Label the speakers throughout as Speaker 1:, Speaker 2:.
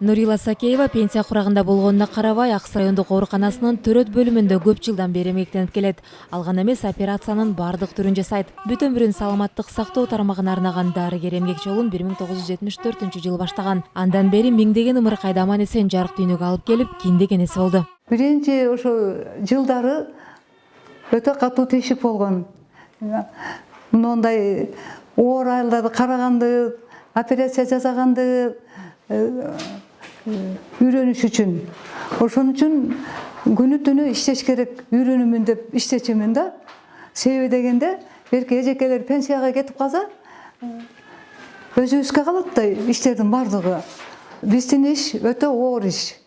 Speaker 1: Нурила Сакеева пенсия курагында болгонуна карабай, Аксай райондук ооруканасынын төрөт бөлүмүндө көп жылдан бери эмгектенип келет. Алган эмес операциянын бардык түрүн жасайт. Бүтөн бүрүн саламаттык сактоо тармагына арнаган дарыгер эмгек жолун 1974-жылы баштаган. Андан бери миңдеген ымыркайды аман эсен жарык дүйнөгө алып келип, кийиндеген эси болду.
Speaker 2: Биринчи ошо жылдары өтө катуу тешик болгон. Мындай оор айылдарды караганды, операция жасаганды үйрөнүш үчүн. Ошон үчүн күнү түнү иштеш керек, үйрөнүмүн деп иштечимин да. Себеби дегенде, берки эжекелер пенсияга кетип калса, өзүбүзгө калат да иштердин бардыгы. Биздин иш өтө оор иш.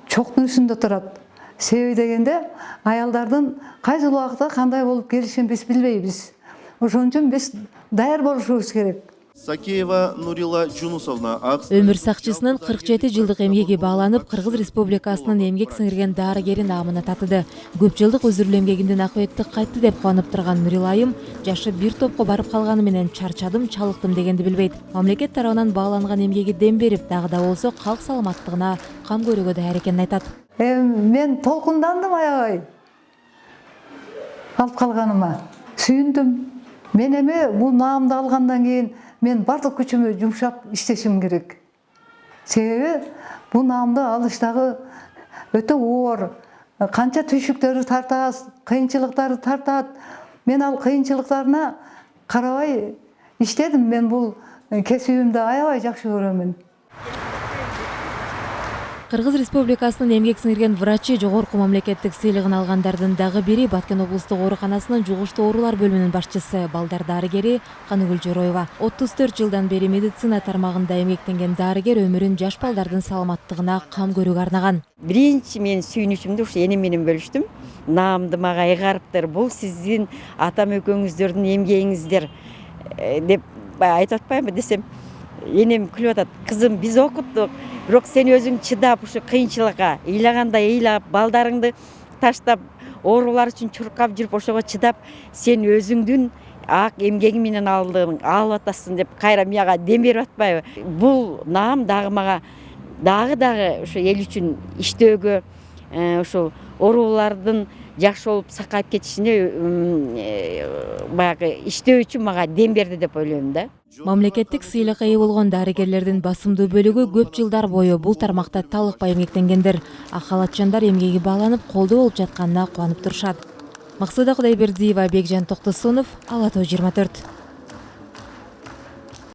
Speaker 2: Чоктун үстүндө турат. Себеби дегенде, аялдардын кайсы убакытта кандай болуп келишин биз билбейбиз. Ошон үчүн биз даяр болушубуз керек.
Speaker 3: Сакеева Нурила Жунусовна
Speaker 1: Өмүр сакчысынын 47 жылдык эмгеги бааланып, Кыргыз Республикасынын эмгек сиңирген дарыгери наамына татыды. Көп жылдык өзүрлүү эмгегимдин акыбети кайтты деп кубанып турган Нурила айым, жашы бир топко барып калганы менен чарчадым, чалыктым дегенди билбейт. Мамлекет тарабынан бааланган эмгеги дем берип, дагы да болсо калк саламаттыгына кам көрүүгө даяр экенин айтат.
Speaker 2: Мен толкундандым аябай. Алып калганыма сүйүндүм. Мен эми бул наамды алгандан кийин мен бардык күчүмө жумшап иштешим керек. Себеби бул наамды алыштагы өтө оор. Канча түйшүктөрү тартат, кыйынчылыктары тартат. Мен ал кыйынчылыктарына карабай иштедим. Мен бул кесибимди аябай жакшы көрөмүн.
Speaker 1: Кыргыз Республикасынын эмгек сиңирген врачы жогорку мамлекеттик сыйлыгын алгандардын дагы бири Баткен облустук ооруканасынын жугуштуу оорулар бөлүмүнүн башчысы, балдар дарыгери Каныгүл Жороева. 34 жылдан бери медицина тармагында эмгектенген дарыгер өмүрүн жаш балдардын саламаттыгына кам көрүүгө арнаган.
Speaker 4: Биринчи мен сүйүнүчүмдү ушу энем менен бөлүштүм. Наамды мага ыйгарыптыр. Бул сиздин атам экөөңүздөрдүн эмгегиңиздер деп айтып атпаймынбы десем, энем күлүп атат. Кызым, биз окуттук. Бирок сен өзүң чыдап, ушу кыйынчылыкка ыйлагандай ыйлап, балдарыңды таштап, оорулар үчүн чуркап жүрүп, ошого чыдап, сен өзүңдүн ак эмгегиң менен алып атасың деп кайра мага дем берип атпайбы? Бул наам дагы мага дагы ушу эл үчүн иштөөгө, ушул оорулардын жакшы болуп сакайып кетишине баягы иштөө үчүн мага дем берди деп ойлойм да.
Speaker 1: Мамлекеттик сыйлыкка ээ болгон дарыгерлердин басымдуу бөлүгү көп жылдар бою бул тармакта талыкпай эмгектенгендер. Ак халатчандар эмгеги бааланып, колдоо болуп жатканына кубанып турушат. Максуда Кудайбердиева, Бекжан Токтосунов, Ала Тоо 24.